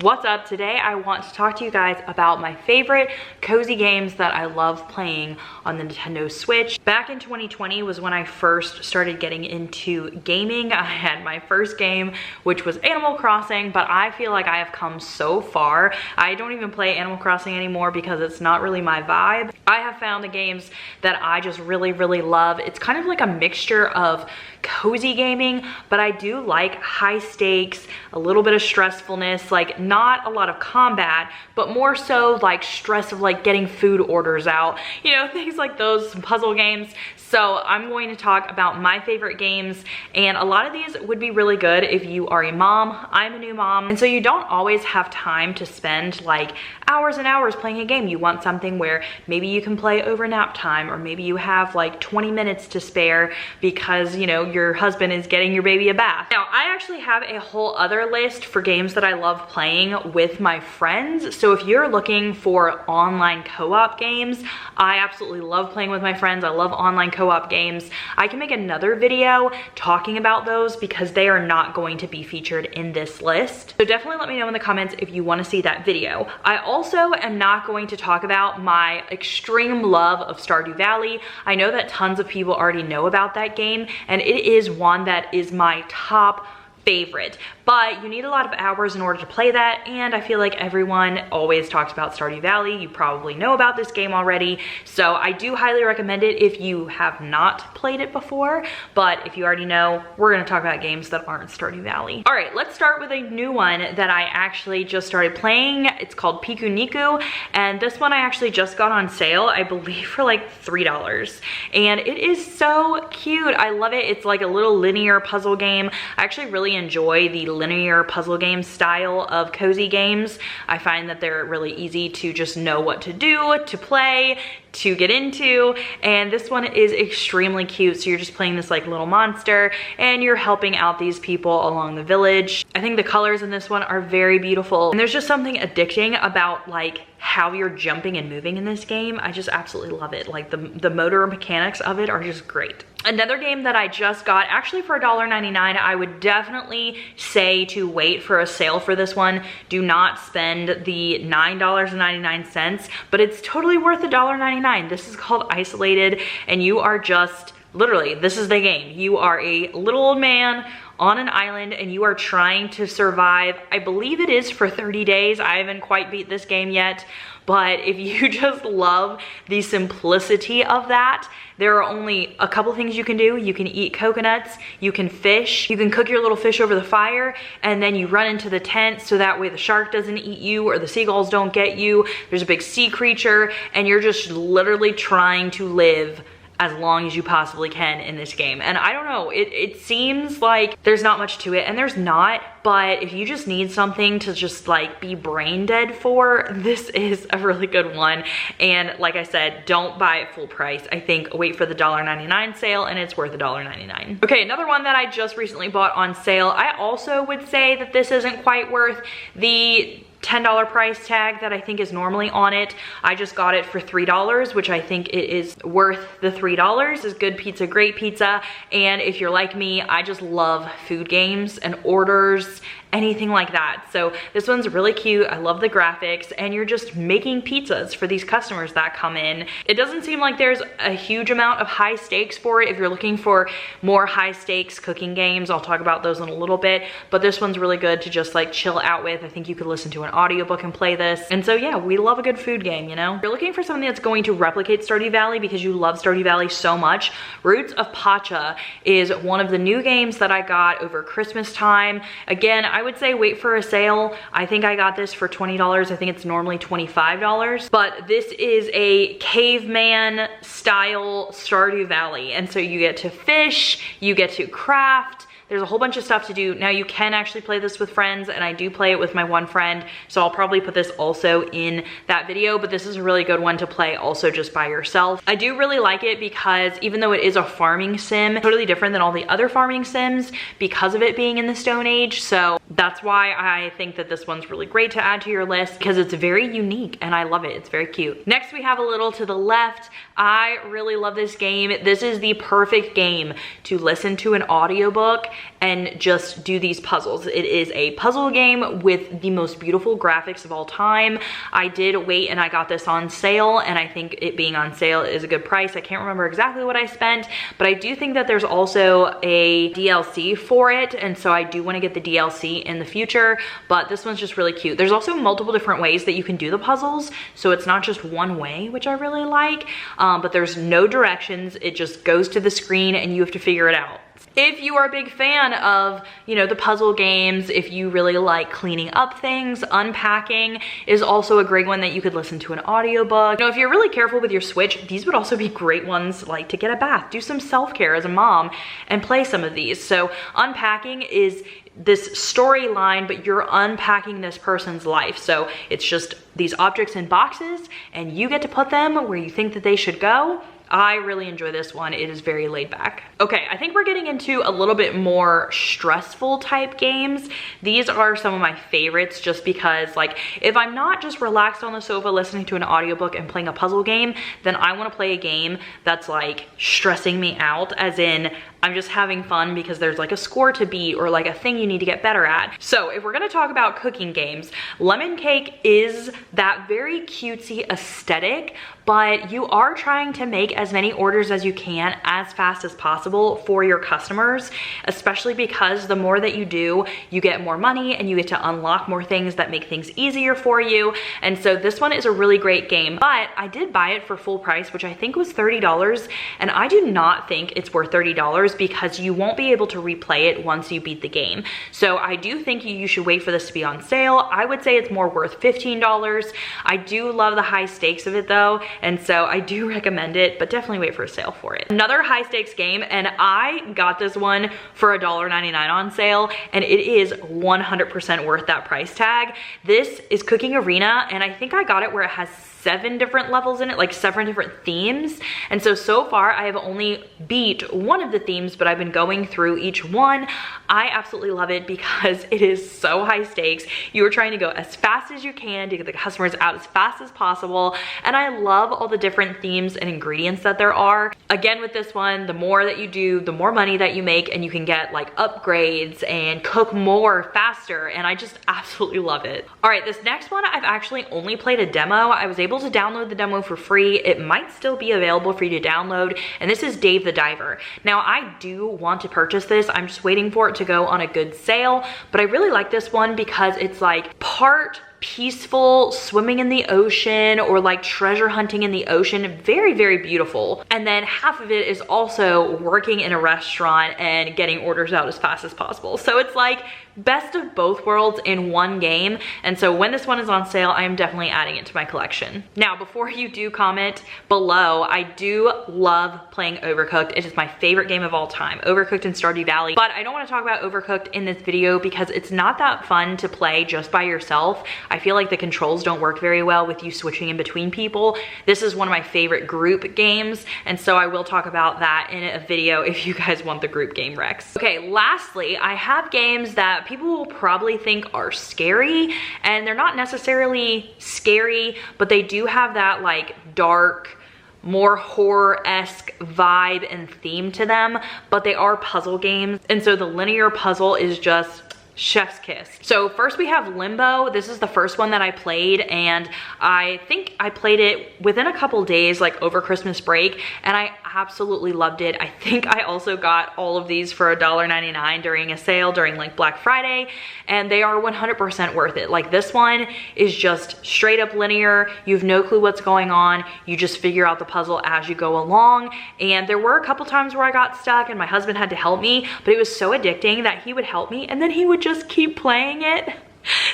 What's up? Today I want to talk to you guys about my favorite cozy games that I love playing on the Nintendo Switch. Back in 2020 was when I first started getting into gaming. I had my first game, which was Animal Crossing, but I feel like I have come so far. I don't even play Animal Crossing anymore because it's not really my vibe. I have found the games that I just really love. It's kind of like a mixture of cozy gaming, but I do like high stakes, a little bit of stressfulness, like not a lot of combat, but more so like stress of like getting food orders out, you know, things like those, some puzzle games. So I'm going to talk about my favorite games, and a lot of these would be really good if you are a mom. I'm a new mom, and so you don't always have time to spend like hours and hours playing a game. You want something where maybe you can play over nap time, or maybe you have like 20 minutes to spare because, you know, your husband is getting your baby a bath. Now, I actually have a whole other list for games that I love playing with my friends. So if you're looking for online co-op games, I absolutely love playing with my friends. I love online co-op games. I can make another video talking about those because they are not going to be featured in this list. So definitely let me know in the comments if you want to see that video. I also am not going to talk about my extreme love of Stardew Valley. I know that tons of people already know about that game, and it is one that is my top favorite, but you need a lot of hours in order to play that, and I feel like everyone always talks about Stardew Valley. You probably know about this game already, so I do highly recommend it if you have not played it before, but if you already know, we're going to talk about games that aren't Stardew Valley. All right, let's start with a new one that I actually just started playing. It's called Pikuniku, and this one I actually just got on sale, I believe for like $3, and it is so cute. I love it. It's like a little linear puzzle game. I actually really enjoy the linear puzzle game style of cozy games. I find that they're really easy to just know what to do, to play, to get into, and this one is extremely cute. So you're just playing this like little monster and you're helping out these people along the village. I think the colors in this one are very beautiful, and there's just something addicting about like how you're jumping and moving in this game. I just absolutely love it. Like the motor mechanics of it are just great. Another game that I just got actually for $1.99, I would definitely say to wait for a sale for this one. Do not spend the $9.99, but it's totally worth $1.99. This is called Isolated, and you are just, literally, this is the game. You are a little old man on an island and you are trying to survive. I believe it is for 30 days. I haven't quite beat this game yet, but if you just love the simplicity of that, there are only a couple things you can do. You can eat coconuts, you can fish, you can cook your little fish over the fire, and then you run into the tent so that way the shark doesn't eat you or the seagulls don't get you. There's a big sea creature, and you're just literally trying to live as long as you possibly can in this game. And I don't know, it seems like there's not much to it, and there's not, but if you just need something to just like be brain dead for, this is a really good one. And like I said, don't buy it full price. I think wait for the $1.99 sale, and it's worth $1.99. Okay, another one that I just recently bought on sale. I also would say that this isn't quite worth the $10 price tag that I think is normally on it. I just got it for $3, which I think it is worth the $3. It's good pizza, great pizza. And if you're like me, I just love food games and orders, anything like that. So this one's really cute. I love the graphics, and you're just making pizzas for these customers that come in. It doesn't seem like there's a huge amount of high stakes for it. If you're looking for more high stakes cooking games, I'll talk about those in a little bit, but this one's really good to just like chill out with. I think you could listen to an audiobook and play this. And so yeah, we love a good food game, you know? If you're looking for something that's going to replicate Stardew Valley because you love Stardew Valley so much, Roots of Pacha is one of the new games that I got over Christmas time. Again, I would say wait for a sale. I think I got this for $20. I think it's normally $25, but this is a caveman style Stardew Valley. And so you get to fish, you get to craft, There's a whole bunch of stuff to do. Now you can actually play this with friends, and I do play it with my one friend, so I'll probably put this also in that video, but this is a really good one to play also just by yourself. I do really like it because even though it is a farming sim, totally different than all the other farming sims because of it being in the Stone Age, so that's why I think that this one's really great to add to your list because it's very unique and I love it. It's very cute. Next we have A Little to the Left. I really love this game. This is the perfect game to listen to an audiobook and just do these puzzles. It is a puzzle game with the most beautiful graphics of all time. I did wait and I got this on sale, and I think it being on sale is a good price. I can't remember exactly what I spent, but I do think that there's also a DLC for it, and so I do want to get the DLC in the future, but this one's just really cute. There's also multiple different ways that you can do the puzzles, so it's not just one way, which I really like, but there's no directions. It just goes to the screen and you have to figure it out. If you are a big fan of, you know, the puzzle games, if you really like cleaning up things, unpacking is also a great one that you could listen to an audiobook. You know, if you're really careful with your Switch, these would also be great ones like to get a bath, do some self-care as a mom and play some of these. So unpacking is this storyline, but you're unpacking this person's life. So it's just these objects in boxes and you get to put them where you think that they should go. I really enjoy this one. It is very laid back. Okay, I think we're getting into a little bit more stressful type games. These are some of my favorites just because, like, if I'm not just relaxed on the sofa listening to an audiobook and playing a puzzle game, then I want to play a game that's like stressing me out, as in I'm just having fun because there's like a score to beat or like a thing you need to get better at. So if we're gonna talk about cooking games, Lemon Cake is that very cutesy aesthetic, but you are trying to make as many orders as you can as fast as possible for your customers, especially because the more that you do, you get more money and you get to unlock more things that make things easier for you. And so this one is a really great game, but I did buy it for full price, which I think was $30. And I do not think it's worth $30 because you won't be able to replay it once you beat the game. So I do think you should wait for this to be on sale. I would say it's more worth $15. I do love the high stakes of it though, and so I do recommend it, but definitely wait for a sale for it. Another high stakes game, and I got this one for $1.99 on sale, and it is 100% worth that price tag. This is Cooking Arena, and I think I got it where it has 7 different levels in it, like 7 different themes. And so far I have only beat one of the themes, but I've been going through each one. I absolutely love it because it is so high stakes. You are trying to go as fast as you can to get the customers out as fast as possible. And I love all the different themes and ingredients that there are. Again, with this one, the more that you do, the more money that you make, and you can get like upgrades and cook more faster. And I just absolutely love it. All right, this next one, I've actually only played a demo. I was able to download the demo for free. It might still be available for you to download, and this is Dave the Diver. Now, I do want to purchase this. I'm just waiting for it to go on a good sale, but I really like this one because it's like part peaceful swimming in the ocean or like treasure hunting in the ocean. Very, very beautiful. And then half of it is also working in a restaurant and getting orders out as fast as possible. So it's like best of both worlds in one game. And so when this one is on sale, I am definitely adding it to my collection. Now, before you do comment below, I do love playing Overcooked. It is my favorite game of all time, Overcooked and Stardew Valley. But I don't want to talk about Overcooked in this video because it's not that fun to play just by yourself. I feel like the controls don't work very well with you switching in between people. This is one of my favorite group games, and so I will talk about that in a video if you guys want the group game recs. Okay, lastly, I have games that people will probably think are scary, and they're not necessarily scary, but they do have that like dark, more horror-esque vibe and theme to them, but they are puzzle games, and so the linear puzzle is just chef's kiss. So first we have Limbo. This is the first one that I played, and I think I played it within a couple days, like over Christmas break, and I absolutely loved it. I think I also got all of these for $1.99 during a sale during like Black Friday, and they are 100% worth it. Like, this one is just straight up linear. You have no clue what's going on. You just figure out the puzzle as you go along. And there were a couple times where I got stuck and my husband had to help me, but it was so addicting that he would help me and then he would just keep playing it.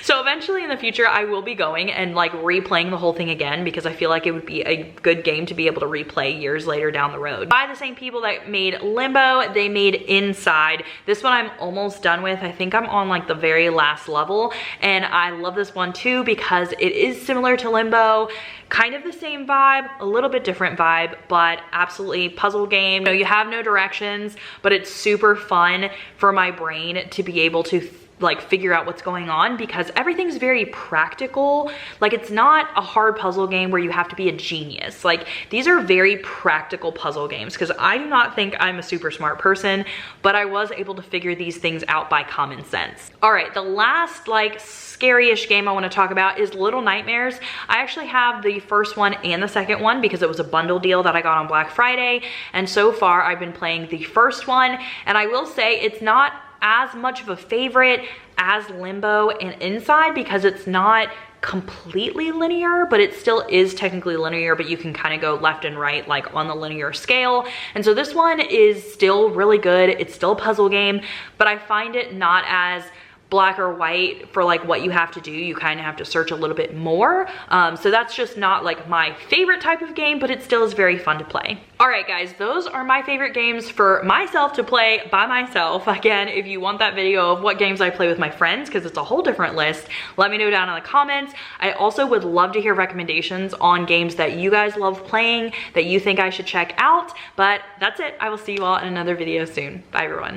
So eventually in the future, I will be going and like replaying the whole thing again because I feel like it would be a good game to be able to replay years later down the road. By the same people that made Limbo, they made Inside. This one I'm almost done with. I think I'm on like the very last level, and I love this one too because it is similar to Limbo. Kind of the same vibe, a little bit different vibe, but absolutely puzzle game. You have no directions, but it's super fun for my brain to be able to like figure out what's going on, because everything's very practical. Like, it's not a hard puzzle game where you have to be a genius. Like, these are very practical puzzle games, because I do not think I'm a super smart person, but I was able to figure these things out by common sense. All right, the last like scary-ish game I want to talk about is Little Nightmares. I actually have the first one and the second one because it was a bundle deal that I got on Black Friday, and so far I've been playing the first one, and I will say it's not as much of a favorite as Limbo and Inside because it's not completely linear, but it still is technically linear, but you can kind of go left and right like on the linear scale. And so this one is still really good. It's still a puzzle game, but I find it not as black or white for like what you have to do. You kind of have to search a little bit more. So that's just not like my favorite type of game, but it still is very fun to play. All right, guys, those are my favorite games for myself to play by myself. Again, if you want that video of what games I play with my friends, because it's a whole different list, let me know down in the comments. I also would love to hear recommendations on games that you guys love playing that you think I should check out. But that's it. I will see you all in another video soon. Bye, everyone.